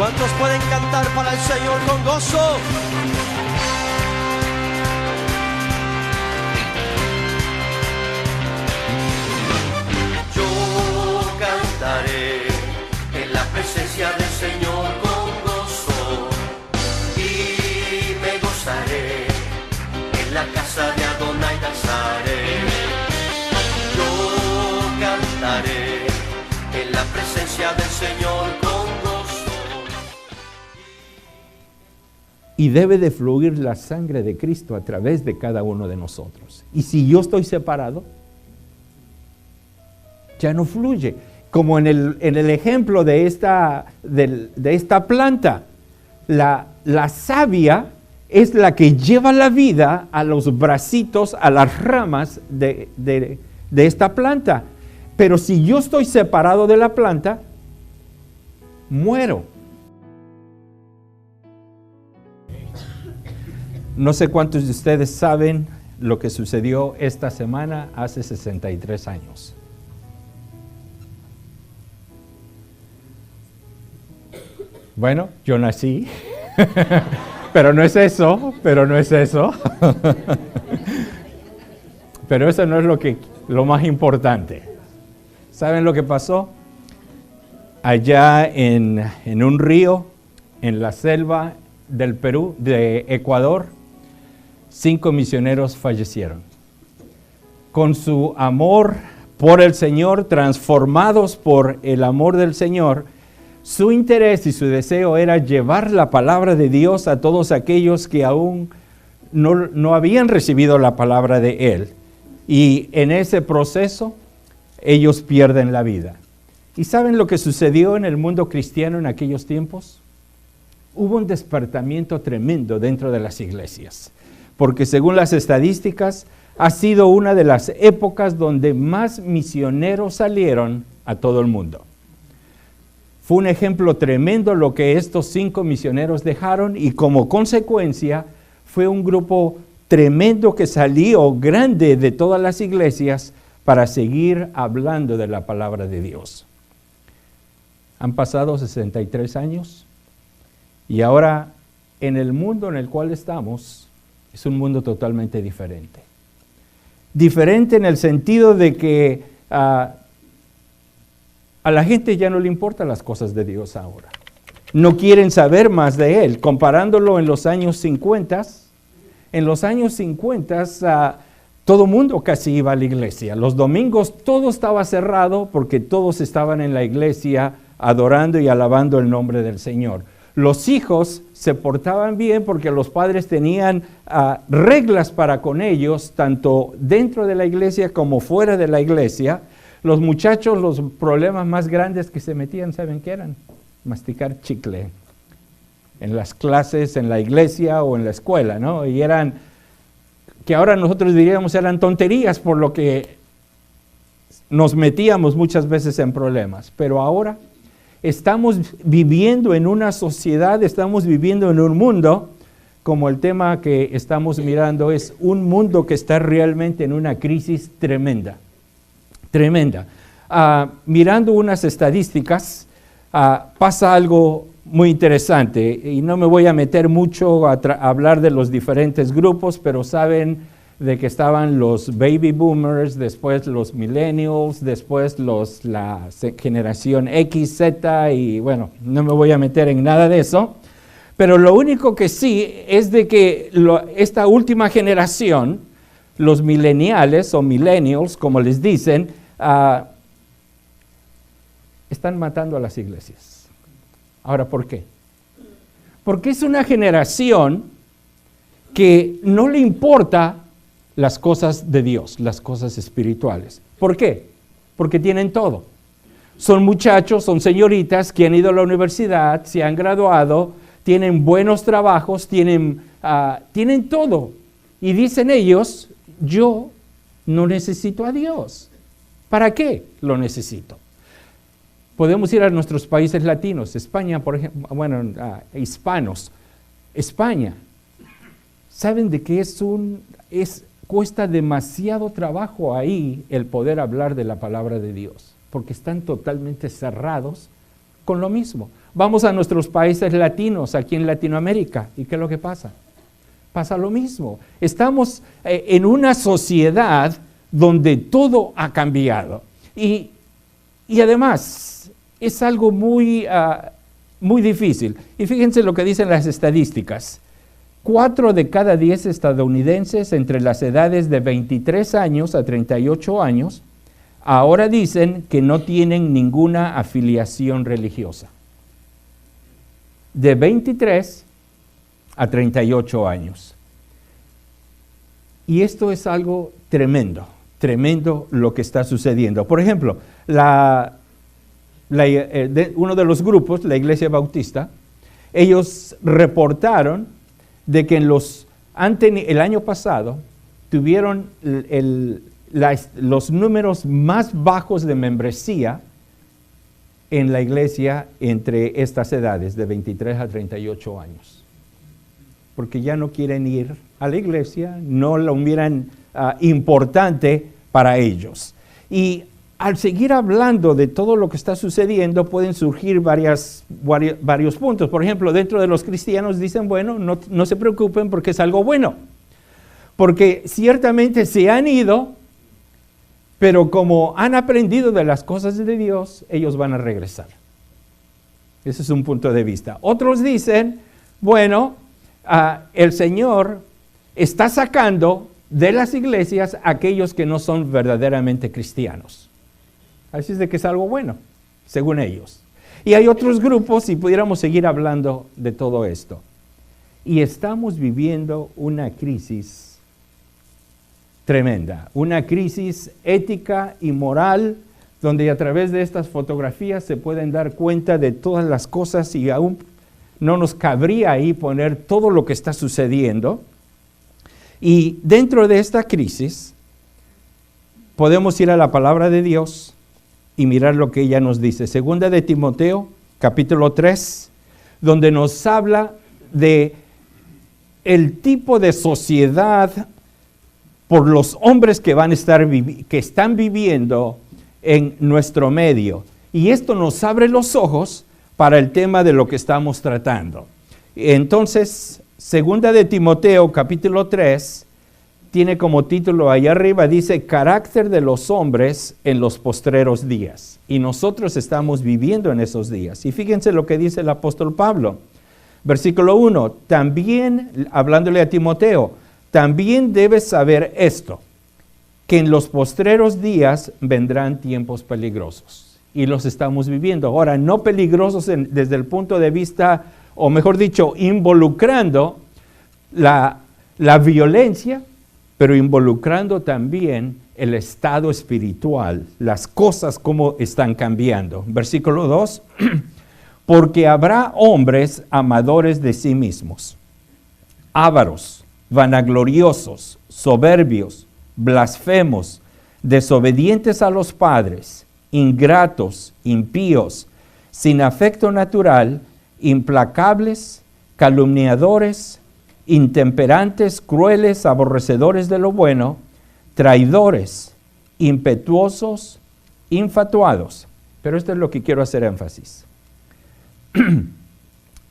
¿Cuántos pueden cantar para el Señor con gozo? Yo cantaré en la presencia del Señor con gozo y me gozaré, en la casa de Adonai danzaré. Yo cantaré en la presencia del Señor con gozo. Y debe de fluir la sangre de Cristo a través de cada uno de nosotros. Y si yo estoy separado, ya no fluye. Como en el ejemplo de esta planta, la savia es la que lleva la vida a los bracitos, a las ramas de esta planta. Pero si yo estoy separado de la planta, muero. No sé cuántos de ustedes saben lo que sucedió esta semana hace 63 años. Bueno, yo nací, pero no es eso. Pero eso no es lo más importante. ¿Saben lo que pasó? Allá en un río, en la selva del Perú, de Ecuador, 5 misioneros fallecieron. Con su amor por el Señor, transformados por el amor del Señor, su interés y su deseo era llevar la palabra de Dios a todos aquellos que aún no habían recibido la palabra de Él. Y en ese proceso, ellos pierden la vida. ¿Y saben lo que sucedió en el mundo cristiano en aquellos tiempos? Hubo un despertamiento tremendo dentro de las iglesias, porque según las estadísticas, ha sido una de las épocas donde más misioneros salieron a todo el mundo. Fue un ejemplo tremendo lo que estos 5 misioneros dejaron y como consecuencia fue un grupo tremendo que salió grande de todas las iglesias para seguir hablando de la palabra de Dios. Han pasado 63 años y ahora en el mundo en el cual estamos es un mundo totalmente diferente. Diferente en el sentido de que a la gente ya no le importan las cosas de Dios ahora. No quieren saber más de Él. Comparándolo en los años 50, todo mundo casi iba a la iglesia. Los domingos todo estaba cerrado porque todos estaban en la iglesia adorando y alabando el nombre del Señor. Los hijos se portaban bien porque los padres tenían reglas para con ellos, tanto dentro de la iglesia como fuera de la iglesia. Los muchachos, los problemas más grandes que se metían, ¿saben qué eran? Masticar chicle en las clases, en la iglesia o en la escuela, ¿no? Y eran, que ahora nosotros diríamos eran tonterías por lo que nos metíamos muchas veces en problemas. Pero ahora estamos viviendo en una sociedad, estamos viviendo en un mundo, como el tema que estamos mirando es un mundo que está realmente en una crisis tremenda. Mirando unas estadísticas, pasa algo muy interesante y no me voy a meter mucho a hablar de los diferentes grupos, pero saben de que estaban los baby boomers, después los millennials, después la generación X, Z y bueno, no me voy a meter en nada de eso, pero lo único que sí es de que esta última generación, los millennials o millennials, como les dicen, están matando a las iglesias. Ahora, ¿por qué? Porque es una generación que no le importa las cosas de Dios, las cosas espirituales. ¿Por qué? Porque tienen todo. Son muchachos, son señoritas que han ido a la universidad, se han graduado, tienen buenos trabajos, tienen todo. Y dicen ellos, yo no necesito a Dios. ¿Para qué lo necesito? Podemos ir a nuestros países latinos, España, por ejemplo, hispanos. España, ¿saben de qué cuesta demasiado trabajo ahí el poder hablar de la palabra de Dios? Porque están totalmente cerrados con lo mismo. Vamos a nuestros países latinos, aquí en Latinoamérica, ¿y qué es lo que pasa? Pasa lo mismo. Estamos en una sociedad donde todo ha cambiado. Y además, es algo muy difícil. Y fíjense lo que dicen las estadísticas. 4 de cada 10 estadounidenses entre las edades de 23 años a 38 años ahora dicen que no tienen ninguna afiliación religiosa. De 23 a 38 años. Y esto es algo tremendo, tremendo lo que está sucediendo. Por ejemplo, uno de los grupos, la Iglesia Bautista, ellos reportaron de que el año pasado tuvieron los números más bajos de membresía en la iglesia entre estas edades, de 23 a 38 años. Porque ya no quieren ir a la iglesia, no lo miran importante para ellos. Y al seguir hablando de todo lo que está sucediendo, pueden surgir varios puntos. Por ejemplo, dentro de los cristianos dicen, bueno, no se preocupen porque es algo bueno. Porque ciertamente se han ido, pero como han aprendido de las cosas de Dios, ellos van a regresar. Ese es un punto de vista. Otros dicen, bueno, el Señor está sacando de las iglesias a aquellos que no son verdaderamente cristianos. Así es de que es algo bueno, según ellos. Y hay otros grupos, y pudiéramos seguir hablando de todo esto. Y estamos viviendo una crisis tremenda, una crisis ética y moral, donde a través de estas fotografías se pueden dar cuenta de todas las cosas y aún no nos cabría ahí poner todo lo que está sucediendo. Y dentro de esta crisis podemos ir a la palabra de Dios y mirar lo que ella nos dice. Segunda de Timoteo, capítulo 3, donde nos habla de el tipo de sociedad por los hombres que están viviendo en nuestro medio. Y esto nos abre los ojos para el tema de lo que estamos tratando. Entonces, segunda de Timoteo, capítulo 3, tiene como título allá arriba, dice, carácter de los hombres en los postreros días. Y nosotros estamos viviendo en esos días. Y fíjense lo que dice el apóstol Pablo. Versículo 1, también, hablándole a Timoteo, también debes saber esto, que en los postreros días vendrán tiempos peligrosos. Y los estamos viviendo. Ahora, no peligrosos desde el punto de vista, o mejor dicho, involucrando la violencia, pero involucrando también el estado espiritual, las cosas como están cambiando. Versículo 2, porque habrá hombres amadores de sí mismos, ávaros, vanagloriosos, soberbios, blasfemos, desobedientes a los padres, ingratos, impíos, sin afecto natural, implacables, calumniadores, intemperantes, crueles, aborrecedores de lo bueno, traidores, impetuosos, infatuados. Pero esto es lo que quiero hacer énfasis.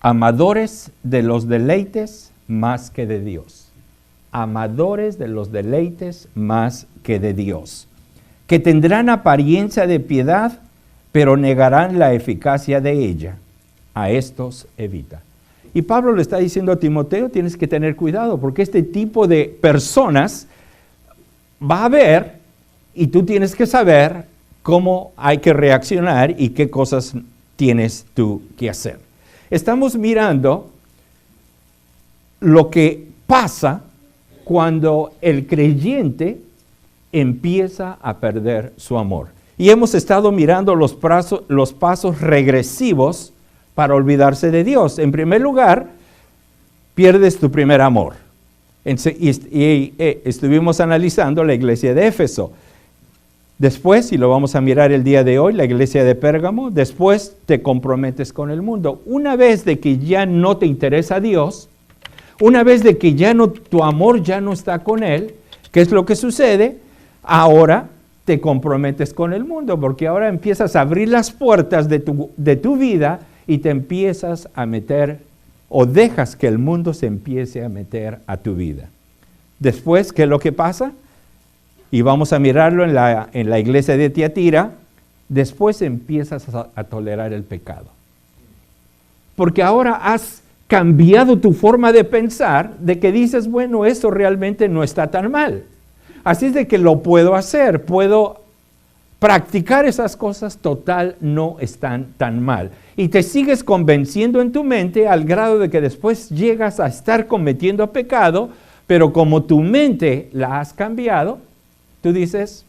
Amadores de los deleites más que de Dios. Amadores de los deleites más que de Dios. Que tendrán apariencia de piedad, pero negarán la eficacia de ella. A estos evita. Y Pablo le está diciendo a Timoteo, tienes que tener cuidado, porque este tipo de personas va a haber, y tú tienes que saber cómo hay que reaccionar y qué cosas tienes tú que hacer. Estamos mirando lo que pasa cuando el creyente empieza a perder su amor. Y hemos estado mirando los pasos regresivos para olvidarse de Dios. En primer lugar, pierdes tu primer amor. Y estuvimos analizando la iglesia de Éfeso. Después, y lo vamos a mirar el día de hoy, la iglesia de Pérgamo. Después te comprometes con el mundo. Una vez de que ya no te interesa Dios, una vez de que tu amor ya no está con Él, ¿qué es lo que sucede? Ahora te comprometes con el mundo, porque ahora empiezas a abrir las puertas de tu vida y te empiezas a meter, o dejas que el mundo se empiece a meter a tu vida. Después, ¿qué es lo que pasa? Y vamos a mirarlo en la iglesia de Tiatira. Después empiezas a tolerar el pecado. Porque ahora has cambiado tu forma de pensar, de que dices, bueno, eso realmente no está tan mal. Así es de que lo puedo hacer, puedo practicar esas cosas, total, no están tan mal. Y te sigues convenciendo en tu mente al grado de que después llegas a estar cometiendo pecado, pero como tu mente la has cambiado, tú dices,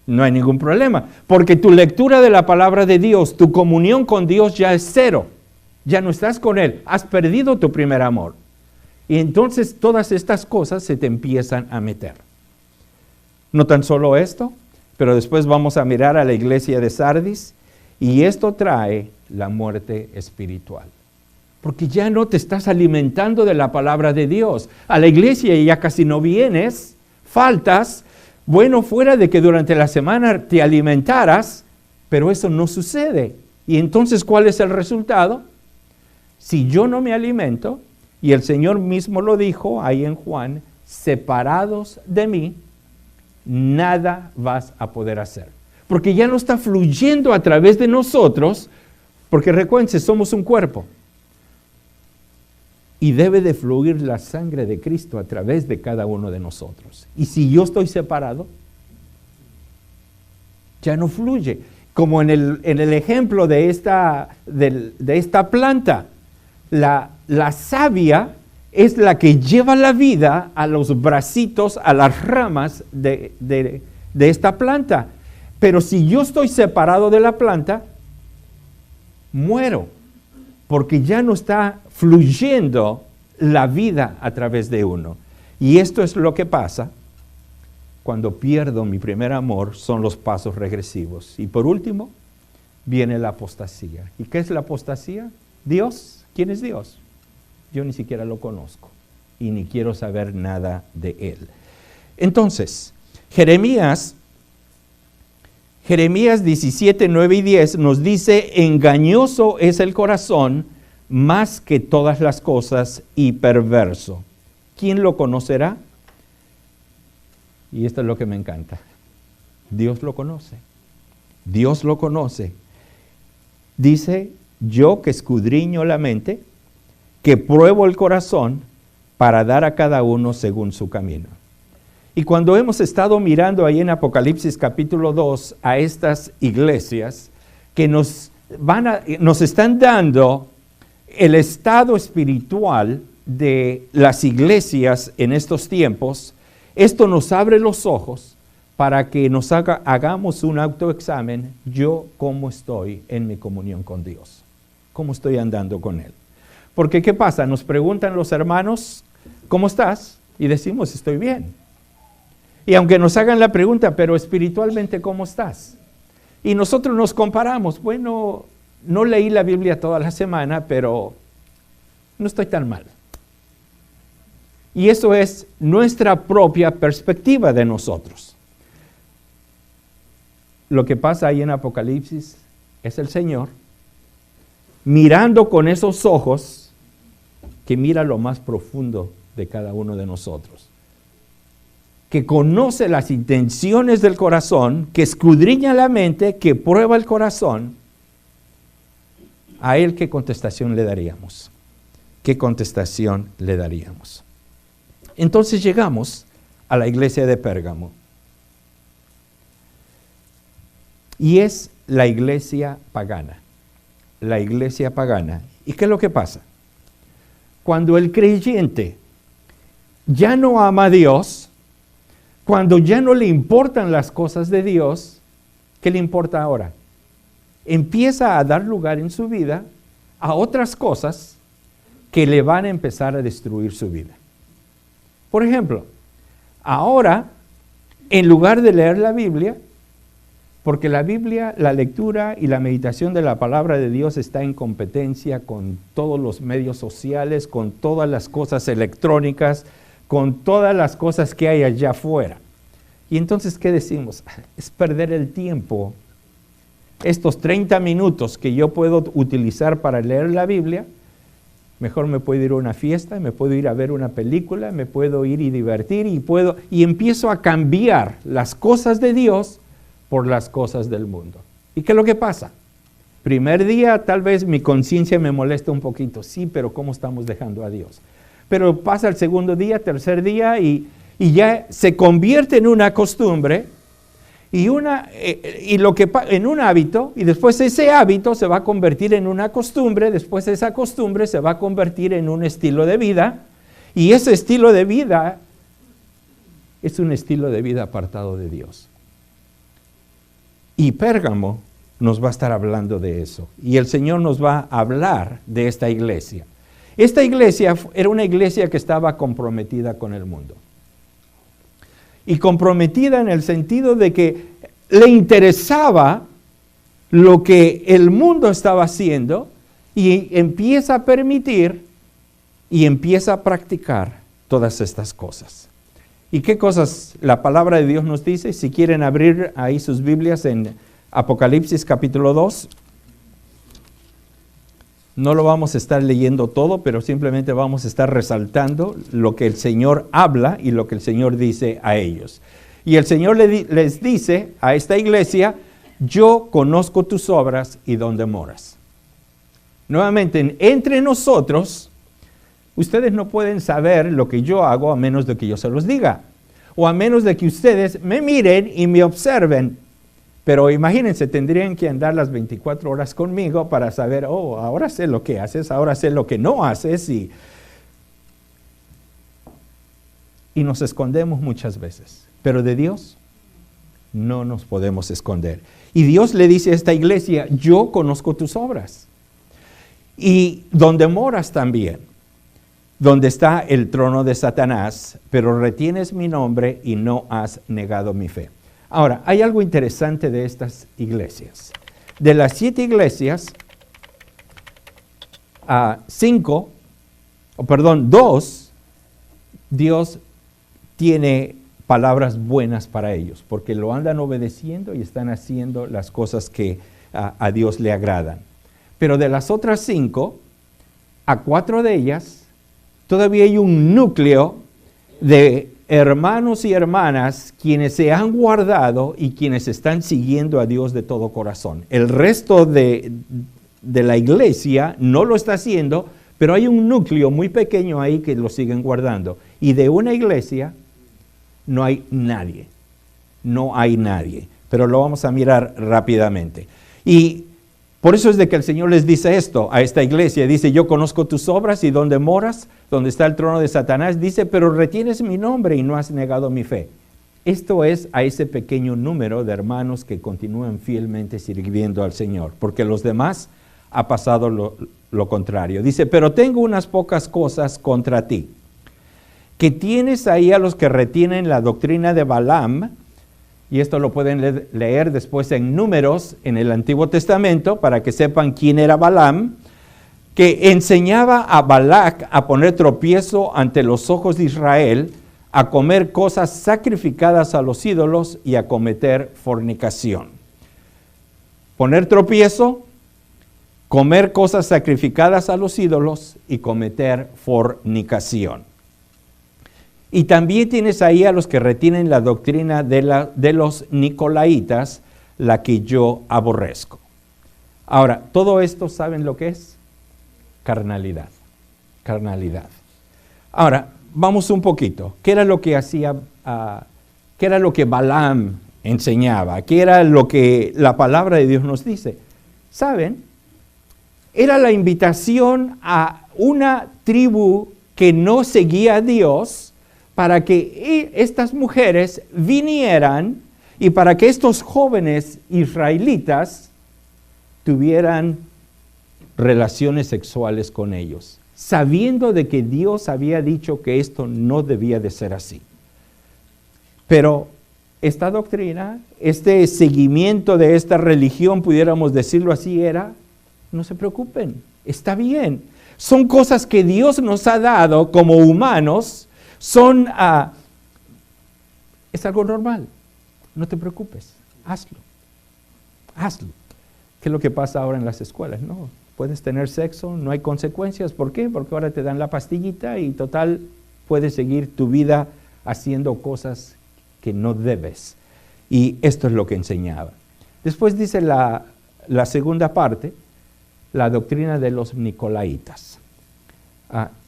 no hay ningún problema, porque tu lectura de la palabra de Dios, tu comunión con Dios ya es cero. Ya no estás con Él, has perdido tu primer amor. Y entonces todas estas cosas se te empiezan a meter. No tan solo esto, pero después vamos a mirar a la iglesia de Sardis y esto trae la muerte espiritual. Porque ya no te estás alimentando de la palabra de Dios. A la iglesia ya casi no vienes, faltas. Bueno, fuera de que durante la semana te alimentaras, pero eso no sucede. Y entonces, ¿cuál es el resultado? Si yo no me alimento, y el Señor mismo lo dijo ahí en Juan, separados de mí, nada vas a poder hacer. Porque ya no está fluyendo a través de nosotros, porque recuerden, somos un cuerpo. Y debe de fluir la sangre de Cristo a través de cada uno de nosotros. Y si yo estoy separado, ya no fluye. Como en el ejemplo de esta planta, la savia es la que lleva la vida a los bracitos, a las ramas de esta planta. Pero si yo estoy separado de la planta, muero, porque ya no está fluyendo la vida a través de uno. Y esto es lo que pasa cuando pierdo mi primer amor, son los pasos regresivos. Y por último, viene la apostasía. ¿Y qué es la apostasía? Dios. ¿Quién es Dios? Yo ni siquiera lo conozco y ni quiero saber nada de Él. Entonces, Jeremías 17, 9 y 10 nos dice, engañoso es el corazón más que todas las cosas y perverso. ¿Quién lo conocerá? Y esto es lo que me encanta. Dios lo conoce. Dios lo conoce. Dice, yo que escudriño la mente, que pruebo el corazón para dar a cada uno según su camino. Y cuando hemos estado mirando ahí en Apocalipsis capítulo 2 a estas iglesias que nos están dando el estado espiritual de las iglesias en estos tiempos, esto nos abre los ojos para que nos hagamos un autoexamen, yo cómo estoy en mi comunión con Dios, cómo estoy andando con Él. Porque ¿qué pasa? Nos preguntan los hermanos, ¿cómo estás? Y decimos, estoy bien. Y aunque nos hagan la pregunta, pero espiritualmente, ¿cómo estás? Y nosotros nos comparamos, bueno, no leí la Biblia toda la semana, pero no estoy tan mal. Y eso es nuestra propia perspectiva de nosotros. Lo que pasa ahí en Apocalipsis es el Señor mirando con esos ojos que mira lo más profundo de cada uno de nosotros, que conoce las intenciones del corazón, que escudriña la mente, que prueba el corazón. A Él, ¿qué contestación le daríamos? ¿Qué contestación le daríamos? Entonces llegamos a la iglesia de Pérgamo. Y es la iglesia pagana. La iglesia pagana. ¿Y qué es lo que pasa? Cuando el creyente ya no ama a Dios, cuando ya no le importan las cosas de Dios, ¿qué le importa ahora? Empieza a dar lugar en su vida a otras cosas que le van a empezar a destruir su vida. Por ejemplo, ahora, en lugar de leer la Biblia, porque la Biblia, la lectura y la meditación de la palabra de Dios está en competencia con todos los medios sociales, con todas las cosas electrónicas, con todas las cosas que hay allá afuera. Y entonces, ¿qué decimos? Es perder el tiempo. Estos 30 minutos que yo puedo utilizar para leer la Biblia, mejor me puedo ir a una fiesta, me puedo ir a ver una película, me puedo ir y divertir y empiezo a cambiar las cosas de Dios por las cosas del mundo. ¿Y qué es lo que pasa? Primer día tal vez mi conciencia me molesta un poquito, sí, pero ¿cómo estamos dejando a Dios? Pero pasa el segundo día, tercer día y ya se convierte en una costumbre en un hábito, y después ese hábito se va a convertir en una costumbre, después esa costumbre se va a convertir en un estilo de vida, y ese estilo de vida es un estilo de vida apartado de Dios. Y Pérgamo nos va a estar hablando de eso, y el Señor nos va a hablar de esta iglesia. Esta iglesia era una iglesia que estaba comprometida con el mundo. Y comprometida en el sentido de que le interesaba lo que el mundo estaba haciendo y empieza a permitir y empieza a practicar todas estas cosas. ¿Y qué cosas la palabra de Dios nos dice? Si quieren abrir ahí sus Biblias en Apocalipsis capítulo 2. No lo vamos a estar leyendo todo, pero simplemente vamos a estar resaltando lo que el Señor habla y lo que el Señor dice a ellos. Y el Señor les dice a esta iglesia, yo conozco tus obras y dónde moras. Nuevamente, entre nosotros, ustedes no pueden saber lo que yo hago a menos de que yo se los diga, o a menos de que ustedes me miren y me observen. Pero imagínense, tendrían que andar las 24 horas conmigo para saber, ahora sé lo que haces, ahora sé lo que no haces, y nos escondemos muchas veces. Pero de Dios no nos podemos esconder. Y Dios le dice a esta iglesia, yo conozco tus obras. Y donde moras también, donde está el trono de Satanás, pero retienes mi nombre y no has negado mi fe. Ahora, hay algo interesante de estas iglesias. De las 7 iglesias, 2, Dios tiene palabras buenas para ellos, porque lo andan obedeciendo y están haciendo las cosas que a Dios le agradan. Pero de las otras 5, a 4 de ellas, todavía hay un núcleo de hermanos y hermanas quienes se han guardado y quienes están siguiendo a Dios de todo corazón. El resto de la iglesia no lo está haciendo, pero hay un núcleo muy pequeño ahí que lo siguen guardando. Y de una iglesia no hay nadie. No hay nadie. Pero lo vamos a mirar rápidamente. Y por eso es de que el Señor les dice esto a esta iglesia. Dice, yo conozco tus obras y dónde moras, donde está el trono de Satanás. Dice, pero retienes mi nombre y no has negado mi fe. Esto es a ese pequeño número de hermanos que continúan fielmente sirviendo al Señor. Porque los demás ha pasado lo contrario. Dice, pero tengo unas pocas cosas contra ti. Que tienes ahí a los que retienen la doctrina de Balaam. Y esto lo pueden leer después en Números, en el Antiguo Testamento, para que sepan quién era Balaam, que enseñaba a Balac a poner tropiezo ante los ojos de Israel, a comer cosas sacrificadas a los ídolos y a cometer fornicación. Poner tropiezo, comer cosas sacrificadas a los ídolos y cometer fornicación. Y también tienes ahí a los que retienen la doctrina de los Nicolaitas, la que yo aborrezco. Ahora, todo esto, ¿saben lo que es? Carnalidad. Carnalidad. Ahora, vamos un poquito. ¿Qué era lo que hacía, qué era lo que Balaam enseñaba? ¿Qué era lo que la palabra de Dios nos dice? ¿Saben? Era la invitación a una tribu que no seguía a Dios, para que estas mujeres vinieran y para que estos jóvenes israelitas tuvieran relaciones sexuales con ellos, sabiendo de que Dios había dicho que esto no debía de ser así. Pero esta doctrina, este seguimiento de esta religión, pudiéramos decirlo así, era, no se preocupen, está bien. Son cosas que Dios nos ha dado como humanos. Es algo normal. no te preocupes, hazlo. Hazlo. ¿Qué es lo que pasa ahora en las escuelas? No, puedes tener sexo, no hay consecuencias. ¿Por qué? Porque ahora te dan la pastillita y total, puedes seguir tu vida haciendo cosas que no debes. Y esto es lo que enseñaba. Después dice la segunda parte, la doctrina de los nicolaitas.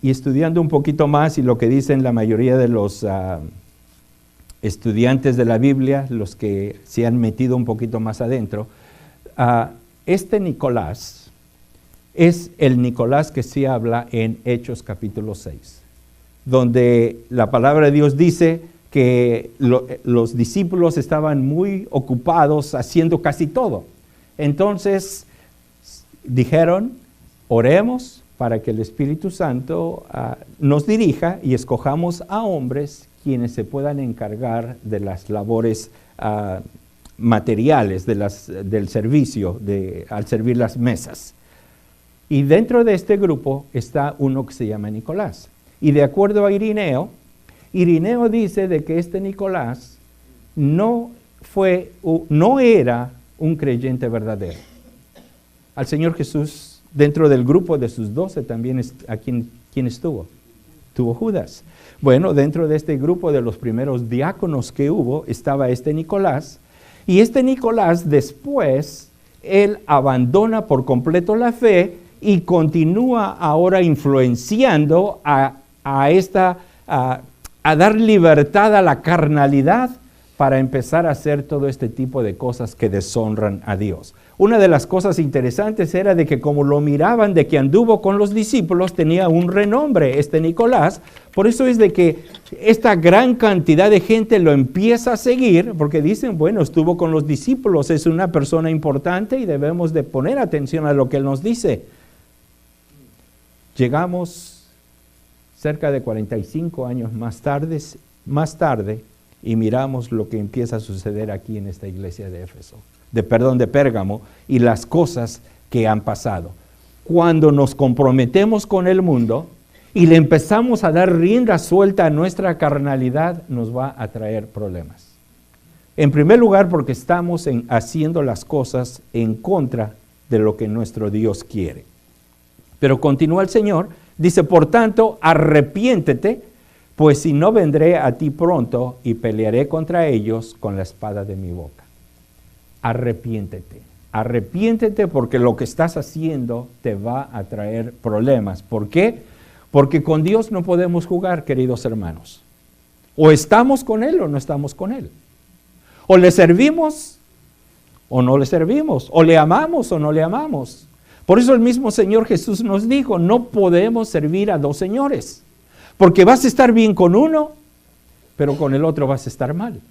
Y estudiando un poquito más y lo que dicen la mayoría de los estudiantes de la Biblia, los que se han metido un poquito más adentro, este Nicolás es el Nicolás que se habla en Hechos capítulo 6, donde la palabra de Dios dice que los discípulos estaban muy ocupados haciendo casi todo. Entonces dijeron, oremos para que el Espíritu Santo nos dirija y escojamos a hombres quienes se puedan encargar de las labores materiales, del servicio, al servir las mesas. Y dentro de este grupo está uno que se llama Nicolás. Y de acuerdo a Irineo dice de que este Nicolás no era un creyente verdadero. Al Señor Jesús, dentro del grupo de sus 12, también ¿quién estuvo? Tuvo Judas. Bueno, dentro de este grupo de los primeros diáconos que hubo, estaba este Nicolás. Y este Nicolás después, él abandona por completo la fe y continúa ahora influenciando a dar libertad a la carnalidad para empezar a hacer todo este tipo de cosas que deshonran a Dios. Una de las cosas interesantes era de que como lo miraban de que anduvo con los discípulos, tenía un renombre este Nicolás. Por eso es de que esta gran cantidad de gente lo empieza a seguir, porque dicen, bueno, estuvo con los discípulos, es una persona importante y debemos de poner atención a lo que él nos dice. Llegamos cerca de 45 años más tarde y miramos lo que empieza a suceder aquí en esta iglesia de Éfeso. de Pérgamo, y las cosas que han pasado. Cuando nos comprometemos con el mundo y le empezamos a dar rienda suelta a nuestra carnalidad, nos va a traer problemas. En primer lugar, porque estamos haciendo las cosas en contra de lo que nuestro Dios quiere. Pero continúa el Señor, dice, por tanto, arrepiéntete, pues si no vendré a ti pronto y pelearé contra ellos con la espada de mi boca. Arrepiéntete. Arrepiéntete porque lo que estás haciendo te va a traer problemas. ¿Por qué? Porque con Dios no podemos jugar, queridos hermanos. O estamos con Él o no estamos con Él. O le servimos o no le servimos. O le amamos o no le amamos. Por eso el mismo Señor Jesús nos dijo, no podemos servir a dos señores. Porque vas a estar bien con uno, pero con el otro vas a estar mal.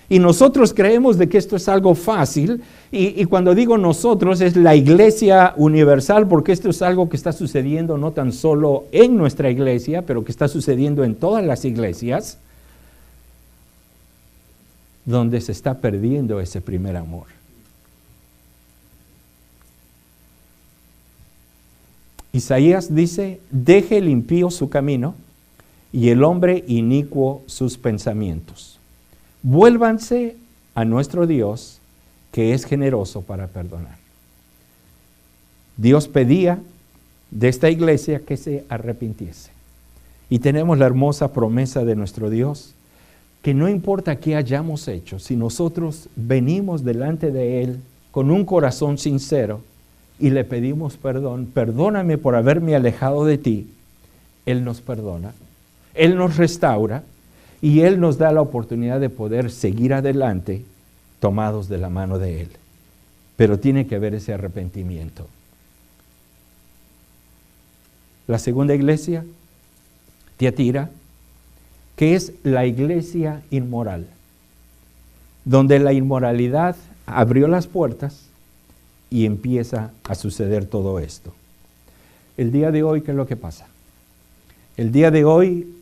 Y nosotros creemos de que esto es algo fácil, y cuando digo nosotros es la iglesia universal, porque esto es algo que está sucediendo no tan solo en nuestra iglesia, pero que está sucediendo en todas las iglesias, donde se está perdiendo ese primer amor. Isaías dice, deje el impío su camino y el hombre inicuo sus pensamientos. Vuélvanse a nuestro Dios, que es generoso para perdonar. Dios pedía de esta iglesia que se arrepintiese. Y tenemos la hermosa promesa de nuestro Dios, que no importa qué hayamos hecho, si nosotros venimos delante de Él con un corazón sincero y le pedimos perdón, perdóname por haberme alejado de ti, Él nos perdona, Él nos restaura, y Él nos da la oportunidad de poder seguir adelante tomados de la mano de Él. Pero tiene que haber ese arrepentimiento. La segunda iglesia, Tiatira, que es la iglesia inmoral, donde la inmoralidad abrió las puertas y empieza a suceder todo esto. El día de hoy, ¿qué es lo que pasa? El día de hoy,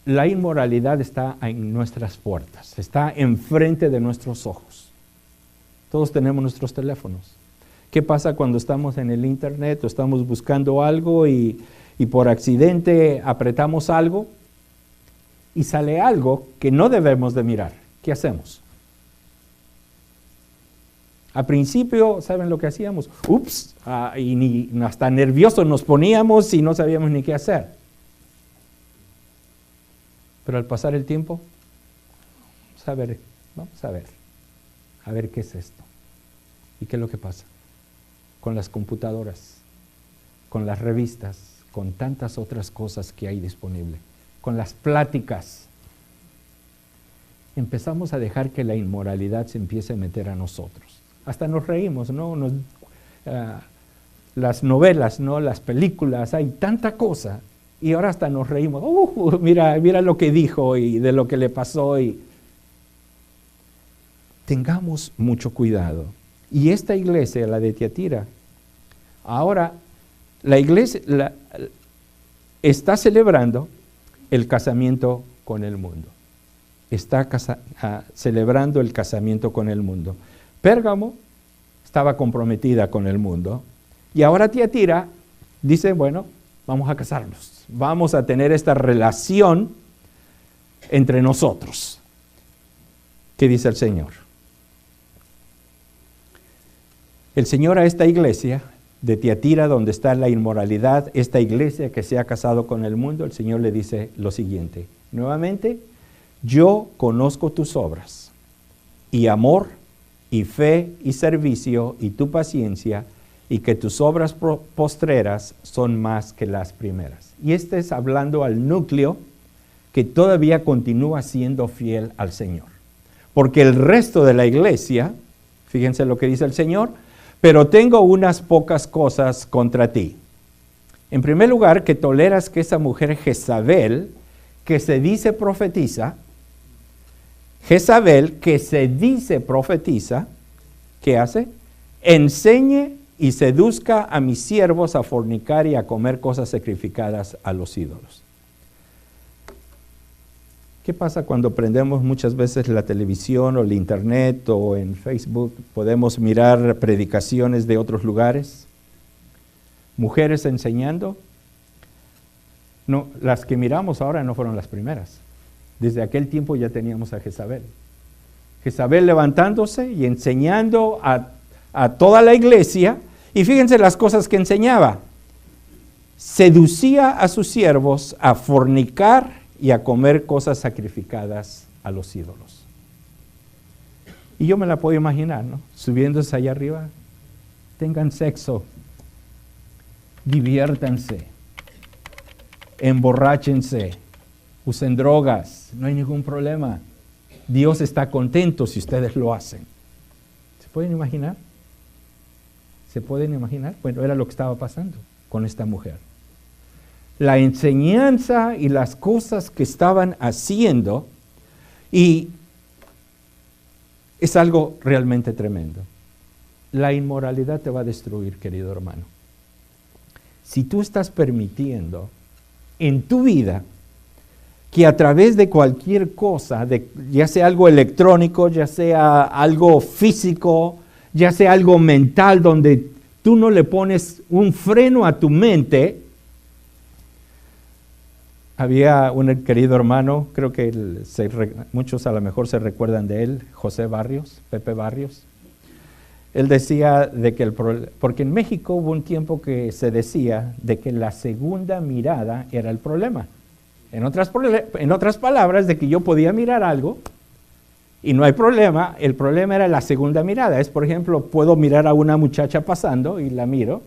la inmoralidad está en nuestras puertas, está enfrente de nuestros ojos. Todos tenemos nuestros teléfonos. ¿Qué pasa cuando estamos en el internet o estamos buscando algo y por accidente apretamos algo y sale algo que no debemos de mirar? ¿Qué hacemos? A principio, ¿saben lo que hacíamos? Ups, y hasta nerviosos nos poníamos y no sabíamos ni qué hacer. Pero al pasar el tiempo, vamos a ver qué es esto. ¿Y qué es lo que pasa? Con las computadoras, con las revistas, con tantas otras cosas que hay disponible, con las pláticas, empezamos a dejar que la inmoralidad se empiece a meter a nosotros. Hasta nos reímos, ¿no? Las novelas, ¿no? Las películas, hay tanta cosa, y ahora hasta nos reímos. Mira lo que dijo y de lo que le pasó. Tengamos mucho cuidado. Y esta iglesia, la de Tiatira, ahora la iglesia está celebrando el casamiento con el mundo. Está celebrando el casamiento con el mundo. Pérgamo estaba comprometida con el mundo. Y ahora Tiatira dice, bueno, vamos a casarnos. Vamos a tener esta relación entre nosotros. ¿Qué dice el Señor? El Señor a esta iglesia de Tiatira, donde está la inmoralidad, esta iglesia que se ha casado con el mundo, el Señor le dice lo siguiente. Nuevamente, yo conozco tus obras, y amor, y fe, y servicio, y tu paciencia, y que tus obras postreras son más que las primeras. Y este es hablando al núcleo que todavía continúa siendo fiel al Señor. Porque el resto de la iglesia, fíjense lo que dice el Señor, pero tengo unas pocas cosas contra ti. En primer lugar, que toleras que esa mujer Jezabel, que se dice profetiza, ¿qué hace? Enseñe y seduzca a mis siervos a fornicar y a comer cosas sacrificadas a los ídolos. ¿Qué pasa cuando prendemos muchas veces la televisión o el internet o en Facebook? Podemos mirar predicaciones de otros lugares. Mujeres enseñando. No, las que miramos ahora no fueron las primeras. Desde aquel tiempo ya teníamos a Jezabel. Jezabel levantándose y enseñando a toda la iglesia. Y fíjense las cosas que enseñaba. Seducía a sus siervos a fornicar y a comer cosas sacrificadas a los ídolos. Y yo me la puedo imaginar, ¿no? Subiéndose allá arriba, tengan sexo, diviértanse, emborráchense, usen drogas, no hay ningún problema. Dios está contento si ustedes lo hacen. ¿Se pueden imaginar? ¿Se pueden imaginar? Bueno, era lo que estaba pasando con esta mujer. La enseñanza y las cosas que estaban haciendo, y es algo realmente tremendo. La inmoralidad te va a destruir, querido hermano. Si tú estás permitiendo en tu vida que a través de cualquier cosa, ya sea algo electrónico, ya sea algo físico, ya sea algo mental, donde tú no le pones un freno a tu mente. Había un querido hermano, creo que muchos a lo mejor se recuerdan de él, José Barrios, Pepe Barrios. Él decía de que porque en México hubo un tiempo que se decía de que la segunda mirada era el problema. En otras palabras, de que yo podía mirar algo y no hay problema, el problema era la segunda mirada. Es, por ejemplo, puedo mirar a una muchacha pasando y la miro,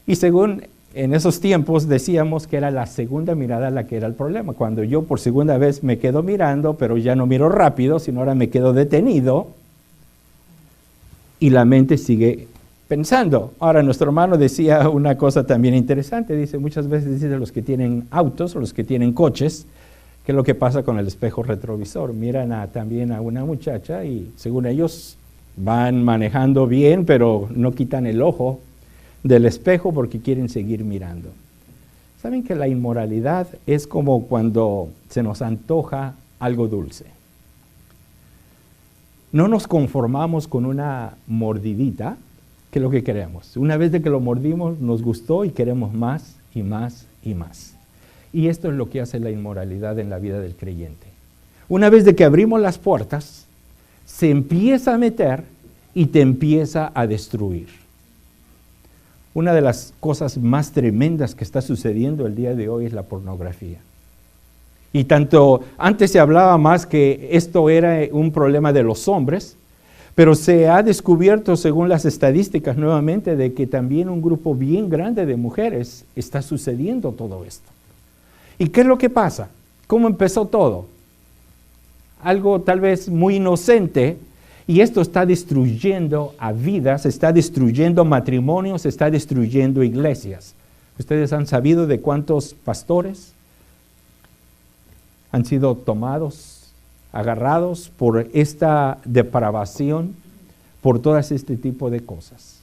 y según en esos tiempos decíamos que era la segunda mirada la que era el problema. Cuando yo por segunda vez me quedo mirando, pero ya no miro rápido, sino ahora me quedo detenido y la mente sigue pensando. Ahora, nuestro hermano decía una cosa también interesante. Dice, muchas veces dice de los que tienen autos o los que tienen coches, ¿qué es lo que pasa con el espejo retrovisor? Miran también a una muchacha y según ellos van manejando bien, pero no quitan el ojo del espejo porque quieren seguir mirando. ¿Saben que la inmoralidad es como cuando se nos antoja algo dulce? No nos conformamos con una mordidita, que es lo que queremos. Una vez de que lo mordimos, nos gustó y queremos más y más y más. Y esto es lo que hace la inmoralidad en la vida del creyente. Una vez de que abrimos las puertas, se empieza a meter y te empieza a destruir. Una de las cosas más tremendas que está sucediendo el día de hoy es la pornografía. Y tanto antes se hablaba más que esto era un problema de los hombres, pero se ha descubierto, según las estadísticas nuevamente, de que también un grupo bien grande de mujeres está sucediendo todo esto. ¿Y qué es lo que pasa? ¿Cómo empezó todo? Algo tal vez muy inocente, y esto está destruyendo a vidas, está destruyendo matrimonios, está destruyendo iglesias. ¿Ustedes han sabido de cuántos pastores han sido tomados, agarrados por esta depravación, por todas este tipo de cosas?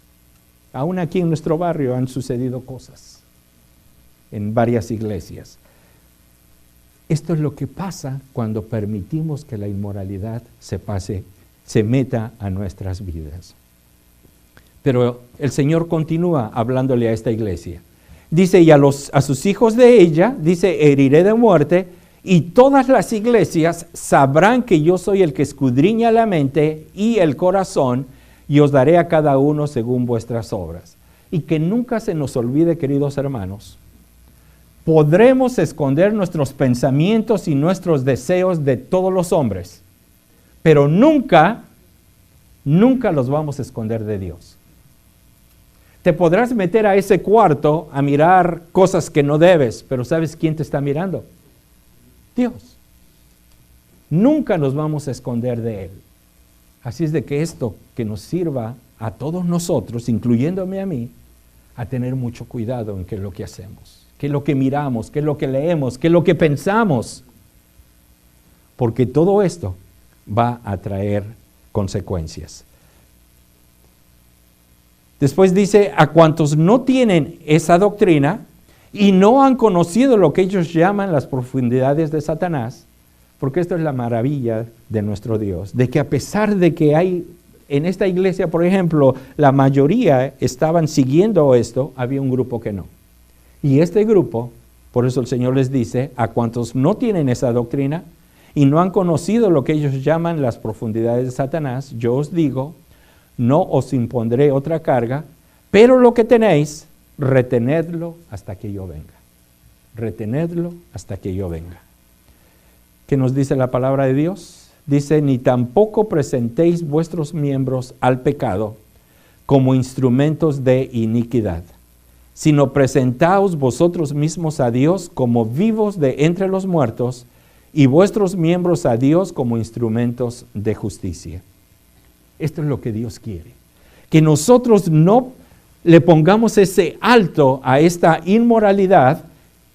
Aún aquí en nuestro barrio han sucedido cosas en varias iglesias. Esto es lo que pasa cuando permitimos que la inmoralidad se meta a nuestras vidas. Pero el Señor continúa hablándole a esta iglesia. Dice, y a sus hijos de ella, dice, heriré de muerte, y todas las iglesias sabrán que yo soy el que escudriña la mente y el corazón, y os daré a cada uno según vuestras obras. Y que nunca se nos olvide, queridos hermanos, podremos esconder nuestros pensamientos y nuestros deseos de todos los hombres, pero nunca los vamos a esconder de Dios. Te podrás meter a ese cuarto a mirar cosas que no debes, pero ¿sabes quién te está mirando? Dios. Nunca nos vamos a esconder de Él. Así es de que esto que nos sirva a todos nosotros, incluyéndome a mí, a tener mucho cuidado en qué es lo que hacemos, qué es lo que miramos, qué es lo que leemos, qué es lo que pensamos, porque todo esto va a traer consecuencias. Después dice, a cuantos no tienen esa doctrina y no han conocido lo que ellos llaman las profundidades de Satanás, porque esto es la maravilla de nuestro Dios, de que a pesar de que hay en esta iglesia, por ejemplo, la mayoría estaban siguiendo esto, había un grupo que no. Y este grupo, por eso el Señor les dice, a cuantos no tienen esa doctrina y no han conocido lo que ellos llaman las profundidades de Satanás, yo os digo, no os impondré otra carga, pero lo que tenéis, retenedlo hasta que yo venga. Retenedlo hasta que yo venga. ¿Qué nos dice la palabra de Dios? Dice, ni tampoco presentéis vuestros miembros al pecado como instrumentos de iniquidad, sino presentaos vosotros mismos a Dios como vivos de entre los muertos y vuestros miembros a Dios como instrumentos de justicia. Esto es lo que Dios quiere, que nosotros no le pongamos ese alto a esta inmoralidad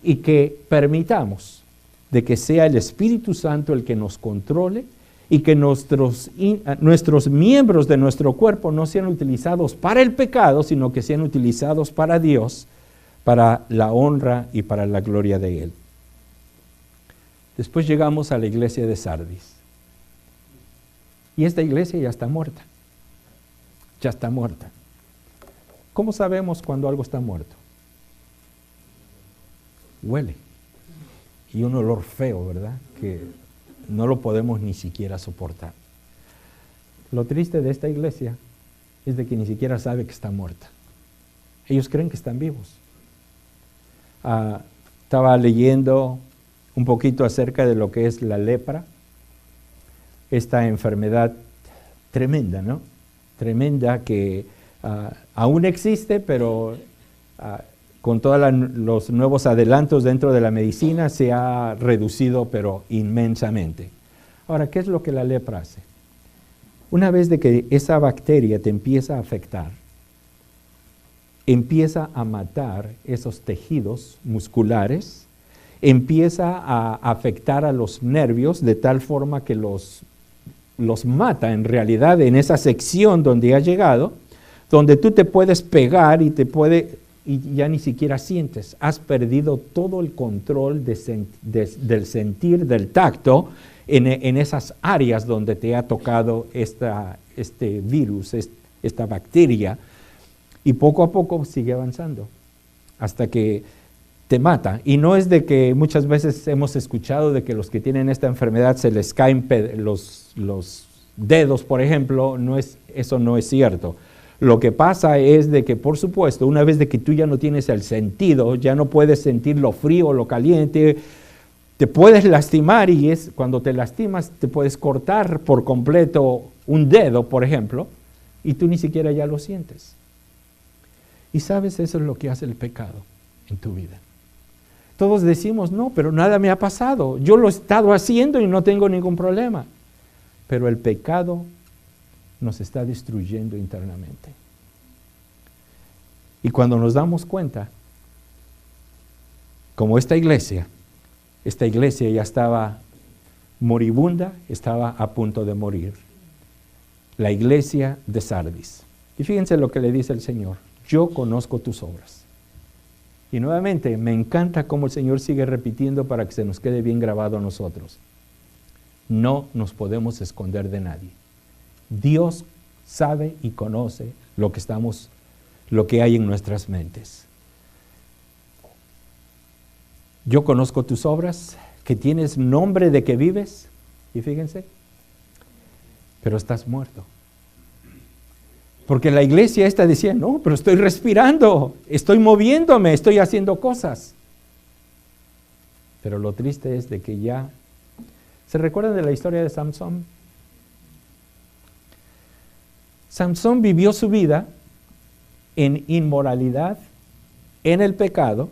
y que permitamos de que sea el Espíritu Santo el que nos controle y que nuestros miembros de nuestro cuerpo no sean utilizados para el pecado, sino que sean utilizados para Dios, para la honra y para la gloria de Él. Después llegamos a la iglesia de Sardis. Y esta iglesia ya está muerta. Ya está muerta. ¿Cómo sabemos cuando algo está muerto? Huele. Y un olor feo, ¿verdad? Que no lo podemos ni siquiera soportar. Lo triste de esta iglesia es de que ni siquiera sabe que está muerta. Ellos creen que están vivos. Estaba leyendo un poquito acerca de lo que es la lepra. Esta enfermedad tremenda, ¿no? Tremenda que aún existe, pero con todos los nuevos adelantos dentro de la medicina se ha reducido, pero inmensamente. Ahora, ¿qué es lo que la lepra hace? Una vez de que esa bacteria te empieza a afectar, empieza a matar esos tejidos musculares, empieza a afectar a los nervios de tal forma que los mata en realidad en esa sección donde ha llegado, donde tú te puedes pegar y ya ni siquiera sientes, has perdido todo el control del sentir, del tacto en esas áreas donde te ha tocado este virus, esta bacteria, y poco a poco sigue avanzando hasta que te mata. Y no es de que muchas veces hemos escuchado de que los que tienen esta enfermedad se les caen dedos, por ejemplo, eso no es cierto. Lo que pasa es de que, por supuesto, una vez de que tú ya no tienes el sentido, ya no puedes sentir lo frío o lo caliente, te puedes lastimar y cuando te lastimas te puedes cortar por completo un dedo, por ejemplo, y tú ni siquiera ya lo sientes. Y sabes, eso es lo que hace el pecado en tu vida. Todos decimos, no, pero nada me ha pasado. Yo lo he estado haciendo y no tengo ningún problema. Pero el pecado nos está destruyendo internamente. Y cuando nos damos cuenta, como esta iglesia ya estaba moribunda, estaba a punto de morir. La iglesia de Sardis. Y fíjense lo que le dice el Señor: yo conozco tus obras. Y nuevamente, me encanta cómo el Señor sigue repitiendo para que se nos quede bien grabado a nosotros. No nos podemos esconder de nadie. Dios sabe y conoce lo que hay en nuestras mentes. Yo conozco tus obras, que tienes nombre de que vives, y fíjense, pero estás muerto. Porque la iglesia está diciendo, no, pero estoy respirando, estoy moviéndome, estoy haciendo cosas. Pero lo triste es de que ya... ¿Se recuerdan de la historia de Samson? Samson vivió su vida en inmoralidad, en el pecado,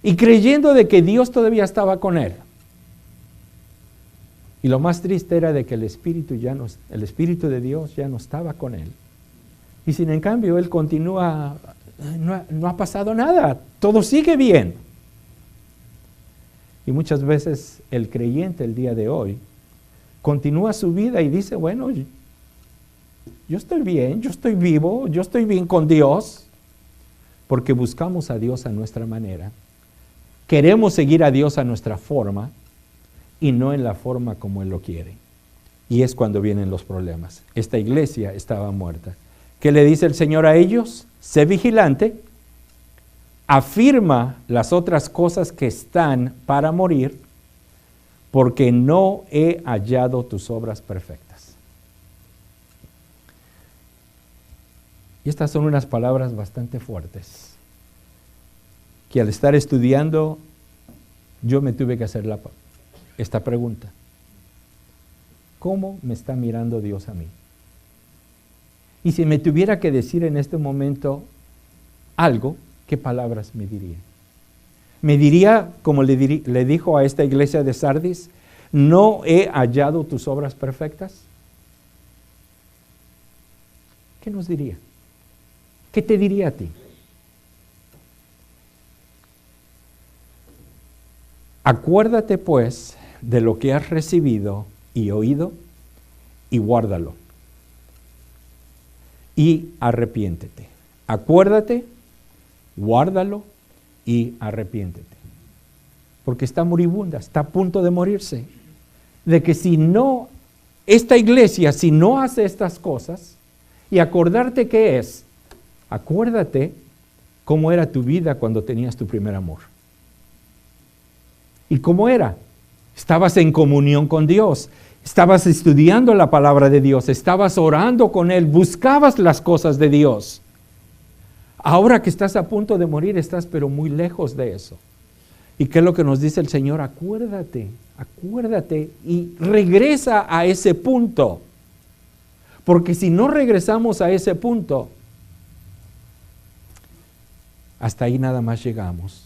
y creyendo de que Dios todavía estaba con él. Y lo más triste era de que el Espíritu de Dios ya no estaba con él. Y sin en cambio él continúa, no ha pasado nada, todo sigue bien. Y muchas veces el creyente el día de hoy continúa su vida y dice, bueno, yo estoy bien, yo estoy vivo, yo estoy bien con Dios, porque buscamos a Dios a nuestra manera. Queremos seguir a Dios a nuestra forma y no en la forma como Él lo quiere. Y es cuando vienen los problemas. Esta iglesia estaba muerta. ¿Qué le dice el Señor a ellos? Sé vigilante, afirma las otras cosas que están para morir, porque no he hallado tus obras perfectas. Y estas son unas palabras bastante fuertes, que al estar estudiando, yo me tuve que hacer esta pregunta. ¿Cómo me está mirando Dios a mí? Y si me tuviera que decir en este momento algo, ¿qué palabras me diría? Me diría, como le dijo a esta iglesia de Sardis, ¿no he hallado tus obras perfectas? ¿Qué nos diría? ¿Qué te diría a ti? Acuérdate pues de lo que has recibido y oído y guárdalo. Y arrepiéntete. Acuérdate, guárdalo y arrepiéntete. Porque está moribunda, está a punto de morirse. De que si no, esta iglesia, si no hace estas cosas, y acordarte qué es, acuérdate cómo era tu vida cuando tenías tu primer amor. ¿Y cómo era? Estabas en comunión con Dios. Estabas estudiando la palabra de Dios, estabas orando con Él, buscabas las cosas de Dios. Ahora que estás a punto de morir, estás pero muy lejos de eso. ¿Y qué es lo que nos dice el Señor? Acuérdate y regresa a ese punto. Porque si no regresamos a ese punto, hasta ahí nada más llegamos.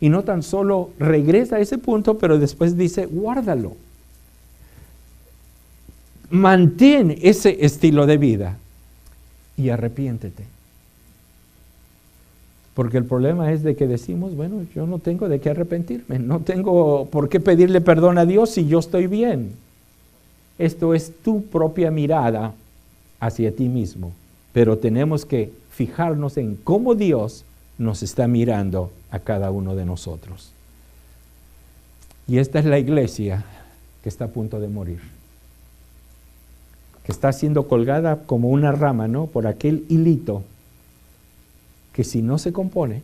Y no tan solo regresa a ese punto, pero después dice, guárdalo. Mantén ese estilo de vida y arrepiéntete. Porque el problema es de que decimos, bueno, yo no tengo de qué arrepentirme, no tengo por qué pedirle perdón a Dios si yo estoy bien. Esto es tu propia mirada hacia ti mismo, pero tenemos que fijarnos en cómo Dios nos está mirando a cada uno de nosotros. Y esta es la iglesia que está a punto de morir, que está siendo colgada como una rama, ¿no? Por aquel hilito, que si no se compone,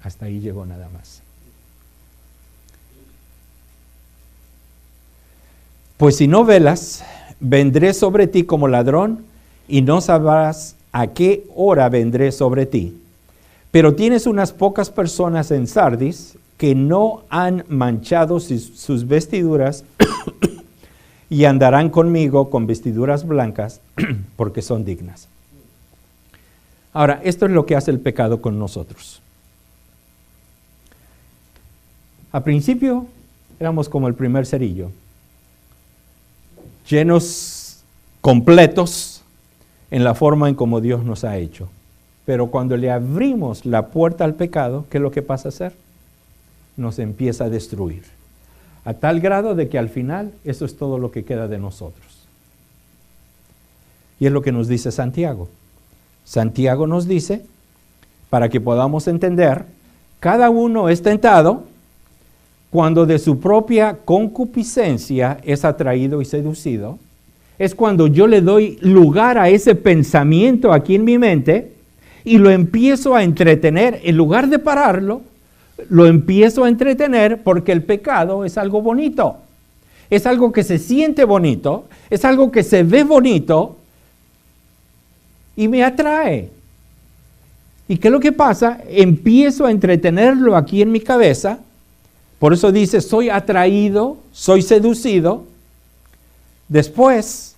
hasta ahí llegó nada más. Pues si no velas, vendré sobre ti como ladrón y no sabrás a qué hora vendré sobre ti. Pero tienes unas pocas personas en Sardis que no han manchado sus vestiduras y andarán conmigo con vestiduras blancas porque son dignas. Ahora, esto es lo que hace el pecado con nosotros. Al principio éramos como el primer cerillo, llenos, completos en la forma en como Dios nos ha hecho. Pero cuando le abrimos la puerta al pecado, ¿qué es lo que pasa a hacer? Nos empieza a destruir. A tal grado de que al final eso es todo lo que queda de nosotros. Y es lo que nos dice Santiago. Santiago nos dice, para que podamos entender, cada uno es tentado cuando de su propia concupiscencia es atraído y seducido. Es cuando yo le doy lugar a ese pensamiento aquí en mi mente y lo empiezo a entretener, en lugar de pararlo, lo empiezo a entretener porque el pecado es algo bonito. Es algo que se siente bonito, es algo que se ve bonito y me atrae. ¿Y qué es lo que pasa? Empiezo a entretenerlo aquí en mi cabeza. Por eso dice, soy atraído, soy seducido. Después,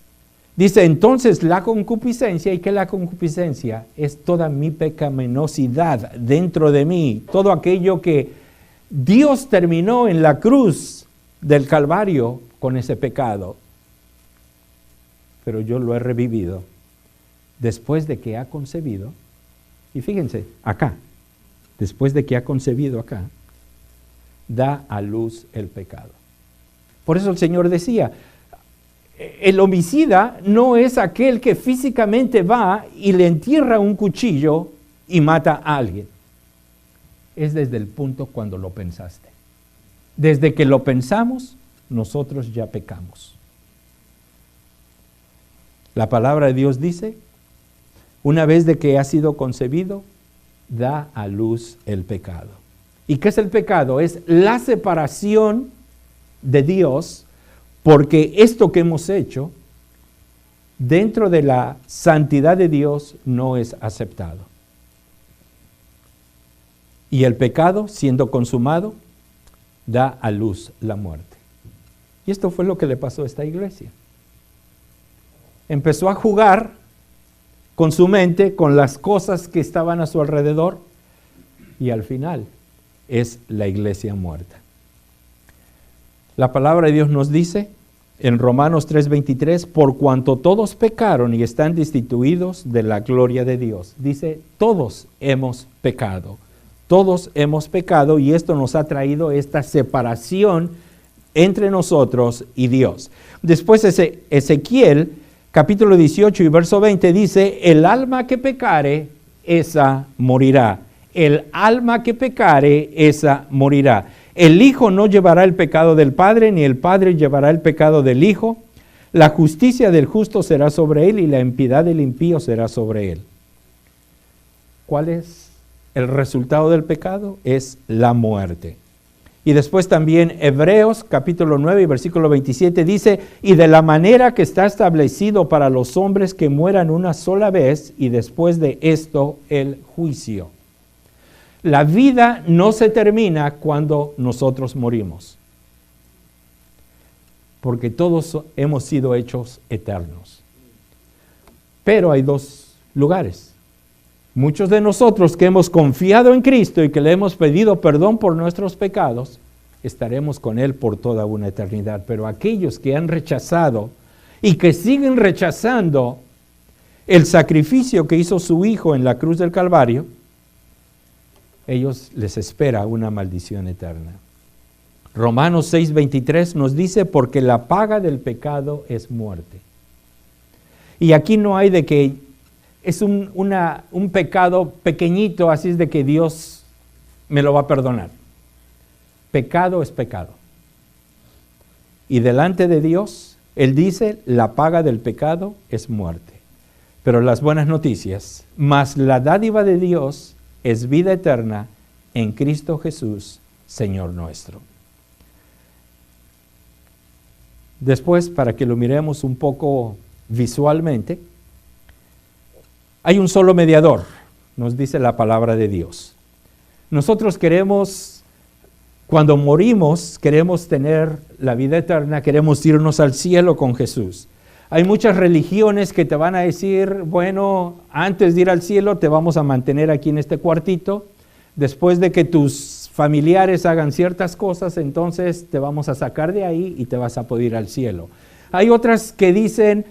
dice, entonces la concupiscencia, ¿y qué es la concupiscencia? Es toda mi pecaminosidad dentro de mí, todo aquello que Dios terminó en la cruz del Calvario con ese pecado. Pero yo lo he revivido después de que ha concebido. Y fíjense, acá, después de que ha concebido acá, da a luz el pecado. Por eso el Señor decía, el homicida no es aquel que físicamente va y le entierra un cuchillo y mata a alguien. Es desde el punto cuando lo pensaste. Desde que lo pensamos, nosotros ya pecamos. La palabra de Dios dice, una vez de que ha sido concebido, da a luz el pecado. ¿Y qué es el pecado? Es la separación de Dios, porque esto que hemos hecho dentro de la santidad de Dios no es aceptado. Y el pecado, siendo consumado, da a luz la muerte. Y esto fue lo que le pasó a esta iglesia. Empezó a jugar con su mente, con las cosas que estaban a su alrededor, y al final es la iglesia muerta. La palabra de Dios nos dice en Romanos 3:23, por cuanto todos pecaron y están destituidos de la gloria de Dios. Dice, todos hemos pecado. Todos hemos pecado y esto nos ha traído esta separación entre nosotros y Dios. Después Ezequiel, capítulo 18 y verso 20 dice, el alma que pecare, esa morirá. El alma que pecare, esa morirá. El Hijo no llevará el pecado del Padre, ni el Padre llevará el pecado del Hijo. La justicia del justo será sobre él y la impiedad del impío será sobre él. ¿Cuál es el resultado del pecado? Es la muerte. Y después también Hebreos capítulo 9 y versículo 27 dice, y de la manera que está establecido para los hombres que mueran una sola vez y después de esto el juicio. La vida no se termina cuando nosotros morimos, porque todos hemos sido hechos eternos. Pero hay dos lugares. Muchos de nosotros que hemos confiado en Cristo y que le hemos pedido perdón por nuestros pecados, estaremos con Él por toda una eternidad. Pero aquellos que han rechazado y que siguen rechazando el sacrificio que hizo su Hijo en la cruz del Calvario, ellos les espera una maldición eterna. Romanos 6:23 nos dice, porque la paga del pecado es muerte. Y aquí no hay de que es un pecado pequeñito, así es de que Dios me lo va a perdonar. Pecado es pecado. Y delante de Dios, Él dice, la paga del pecado es muerte. Pero las buenas noticias, mas la dádiva de Dios es vida eterna en Cristo Jesús, Señor nuestro. Después, para que lo miremos un poco visualmente, hay un solo mediador, nos dice la palabra de Dios. Nosotros queremos, cuando morimos, queremos tener la vida eterna, queremos irnos al cielo con Jesús. Hay muchas religiones que te van a decir, bueno, antes de ir al cielo te vamos a mantener aquí en este cuartito, después de que tus familiares hagan ciertas cosas, entonces te vamos a sacar de ahí y te vas a poder ir al cielo. Hay otras que dicen,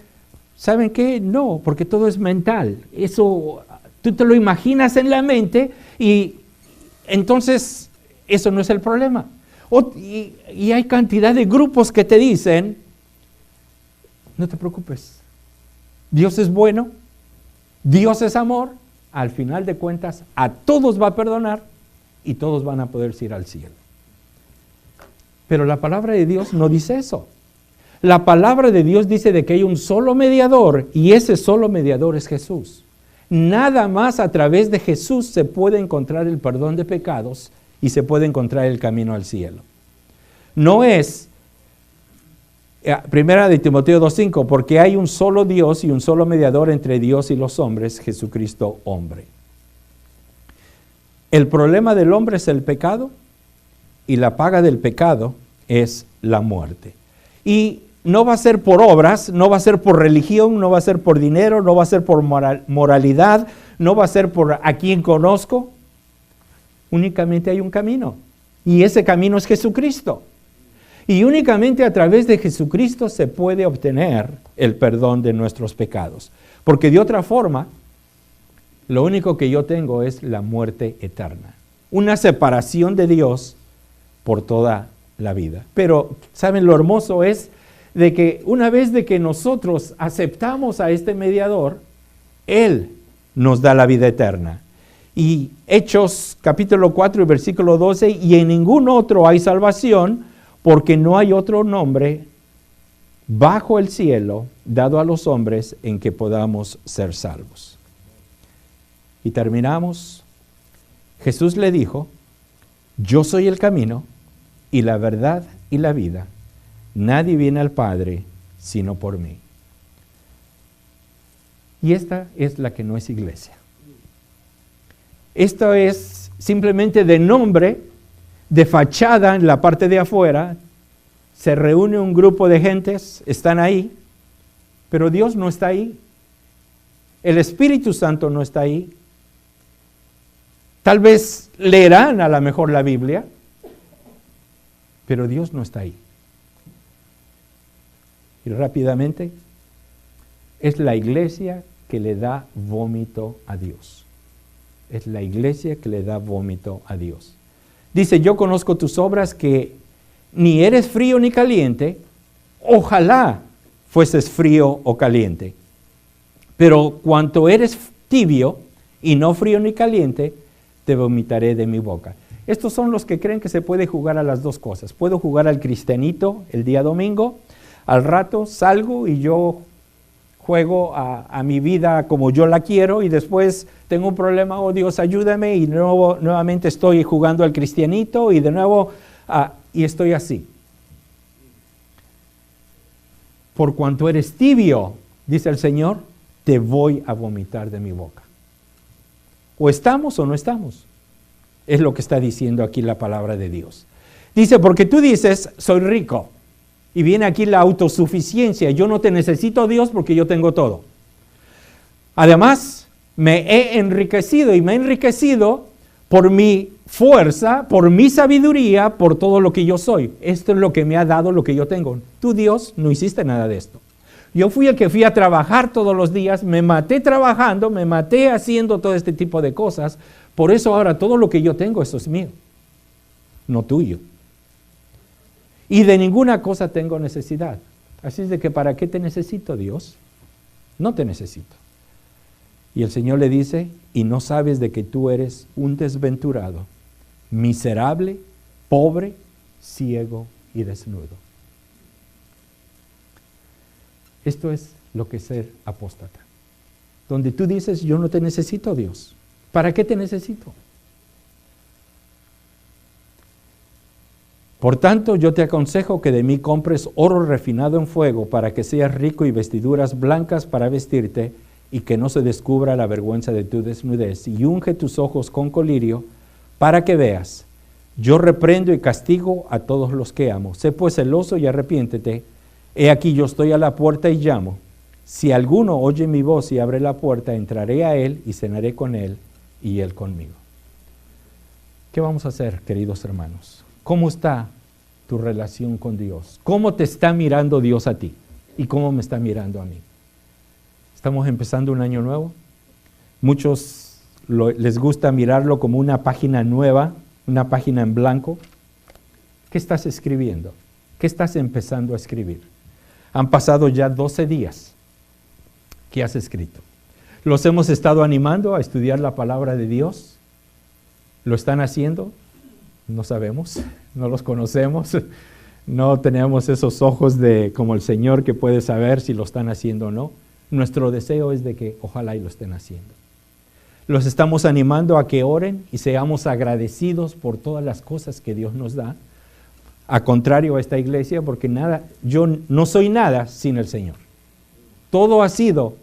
¿saben qué? No, porque todo es mental. Eso, tú te lo imaginas en la mente y entonces eso no es el problema. Y hay cantidad de grupos que te dicen, no te preocupes, Dios es bueno, Dios es amor, al final de cuentas a todos va a perdonar y todos van a poder ir al cielo. Pero la palabra de Dios no dice eso. La palabra de Dios dice de que hay un solo mediador y ese solo mediador es Jesús. Nada más a través de Jesús se puede encontrar el perdón de pecados y se puede encontrar el camino al cielo. No es Primera de Timoteo 2:5, porque hay un solo Dios y un solo mediador entre Dios y los hombres, Jesucristo hombre. El problema del hombre es el pecado y la paga del pecado es la muerte. Y no va a ser por obras, no va a ser por religión, no va a ser por dinero, no va a ser por moralidad, no va a ser por a quien conozco. Únicamente hay un camino y ese camino es Jesucristo. Y únicamente a través de Jesucristo se puede obtener el perdón de nuestros pecados. Porque de otra forma, lo único que yo tengo es la muerte eterna. Una separación de Dios por toda la vida. Pero, ¿saben lo hermoso es? De que una vez de que nosotros aceptamos a este mediador, Él nos da la vida eterna. Y Hechos capítulo 4 y versículo 12, y en ningún otro hay salvación, porque no hay otro nombre bajo el cielo dado a los hombres en que podamos ser salvos. Y terminamos. Jesús le dijo, yo soy el camino y la verdad y la vida. Nadie viene al Padre sino por mí. Y esta es la que no es iglesia. Esto es simplemente de nombre, de fachada en la parte de afuera. Se reúne un grupo de gentes, están ahí, pero Dios no está ahí. El Espíritu Santo no está ahí. Tal vez leerán a lo mejor la Biblia, pero Dios no está ahí. Y rápidamente, es la iglesia que le da vómito a Dios. Es la iglesia que le da vómito a Dios. Dice, yo conozco tus obras que ni eres frío ni caliente, ojalá fueses frío o caliente. Pero cuanto eres tibio y no frío ni caliente, te vomitaré de mi boca. Estos son los que creen que se puede jugar a las dos cosas. Puedo jugar al cristianito el día domingo, al rato salgo y yo juego a mi vida como yo la quiero y después tengo un problema, oh Dios ayúdame y nuevamente estoy jugando al cristianito y de nuevo y estoy así. Por cuanto eres tibio, dice el Señor, te voy a vomitar de mi boca. O estamos o no estamos. Es lo que está diciendo aquí la palabra de Dios. Dice, porque tú dices, soy rico. Y viene aquí la autosuficiencia. Yo no te necesito, Dios, porque yo tengo todo. Además, me he enriquecido y me he enriquecido por mi fuerza, por mi sabiduría, por todo lo que yo soy. Esto es lo que me ha dado lo que yo tengo. Tú, Dios, no hiciste nada de esto. Yo fui el que fui a trabajar todos los días, me maté trabajando, me maté haciendo todo este tipo de cosas. Por eso ahora todo lo que yo tengo, eso es mío, no tuyo. Y de ninguna cosa tengo necesidad. Así es de que ¿para qué te necesito, Dios? No te necesito. Y el Señor le dice, y no sabes de que tú eres un desventurado, miserable, pobre, ciego y desnudo. Esto es lo que es ser apóstata. Donde tú dices, yo no te necesito, Dios. ¿Para qué te necesito? Por tanto, yo te aconsejo que de mí compres oro refinado en fuego para que seas rico y vestiduras blancas para vestirte y que no se descubra la vergüenza de tu desnudez. Y unge tus ojos con colirio para que veas. Yo reprendo y castigo a todos los que amo. Sé pues celoso y arrepiéntete. He aquí yo estoy a la puerta y llamo. Si alguno oye mi voz y abre la puerta, entraré a él y cenaré con él y él conmigo. ¿Qué vamos a hacer, queridos hermanos? ¿Cómo está tu relación con Dios? ¿Cómo te está mirando Dios a ti? ¿Y cómo me está mirando a mí? Estamos empezando un año nuevo. Muchos les gusta mirarlo como una página nueva, una página en blanco. ¿Qué estás escribiendo? ¿Qué estás empezando a escribir? Han pasado ya 12 días. ¿Qué has escrito? ¿Los hemos estado animando a estudiar la palabra de Dios? ¿Lo están haciendo? No sabemos, no los conocemos, no tenemos esos ojos como el Señor que puede saber si lo están haciendo o no. Nuestro deseo es de que ojalá y lo estén haciendo. Los estamos animando a que oren y seamos agradecidos por todas las cosas que Dios nos da. A contrario a esta iglesia, porque yo no soy nada sin el Señor. Todo ha sido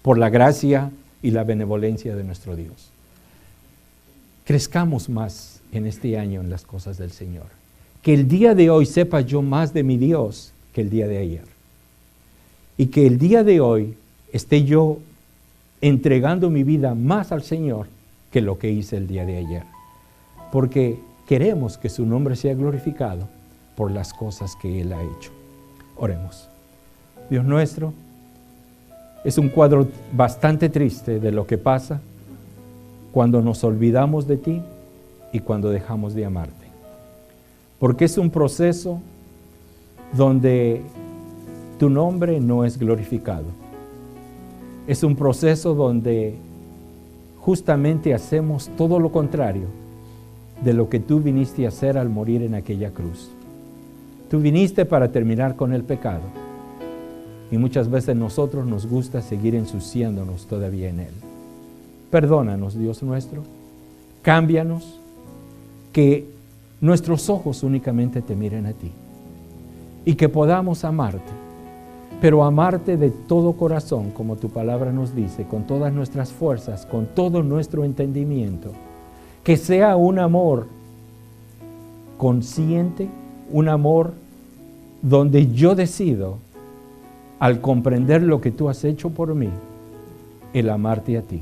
por la gracia y la benevolencia de nuestro Dios. Crezcamos más en este año en las cosas del Señor. Que el día de hoy sepa yo más de mi Dios que el día de ayer. Y que el día de hoy esté yo entregando mi vida más al Señor que lo que hice el día de ayer. Porque queremos que su nombre sea glorificado por las cosas que Él ha hecho. Oremos. Dios nuestro, es un cuadro bastante triste de lo que pasa cuando nos olvidamos de ti y cuando dejamos de amarte. Porque es un proceso donde tu nombre no es glorificado. Es un proceso donde justamente hacemos todo lo contrario de lo que tú viniste a hacer al morir en aquella cruz. Tú viniste para terminar con el pecado. Y muchas veces nosotros nos gusta seguir ensuciándonos todavía en él. Perdónanos, Dios nuestro. Cámbianos. Que nuestros ojos únicamente te miren a ti. Y que podamos amarte. Pero amarte de todo corazón, como tu palabra nos dice, con todas nuestras fuerzas, con todo nuestro entendimiento. Que sea un amor consciente, un amor donde yo decido, al comprender lo que tú has hecho por mí, el amarte a ti.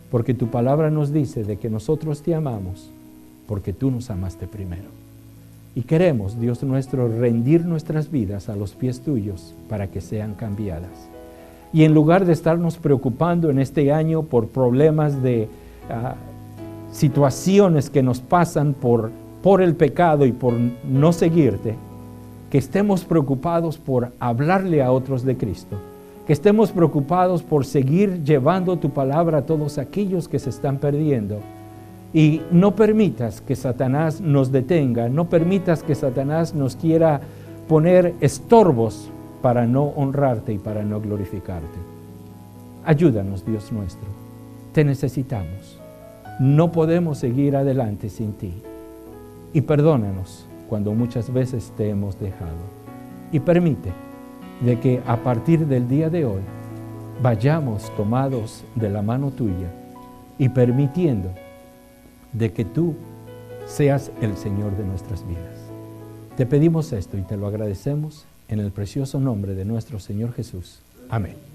Porque tu palabra nos dice de que nosotros te amamos porque tú nos amaste primero. Y queremos, Dios nuestro, rendir nuestras vidas a los pies tuyos para que sean cambiadas. Y en lugar de estarnos preocupando en este año por problemas de situaciones que nos pasan por el pecado y por no seguirte, que estemos preocupados por hablarle a otros de Cristo, que estemos preocupados por seguir llevando tu palabra a todos aquellos que se están perdiendo. Y no permitas que Satanás nos detenga, no permitas que Satanás nos quiera poner estorbos para no honrarte y para no glorificarte. Ayúdanos, Dios nuestro, te necesitamos. No podemos seguir adelante sin ti. Y perdónanos cuando muchas veces te hemos dejado. Y permite de que a partir del día de hoy vayamos tomados de la mano tuya y permitiendo de que tú seas el Señor de nuestras vidas. Te pedimos esto y te lo agradecemos en el precioso nombre de nuestro Señor Jesús. Amén.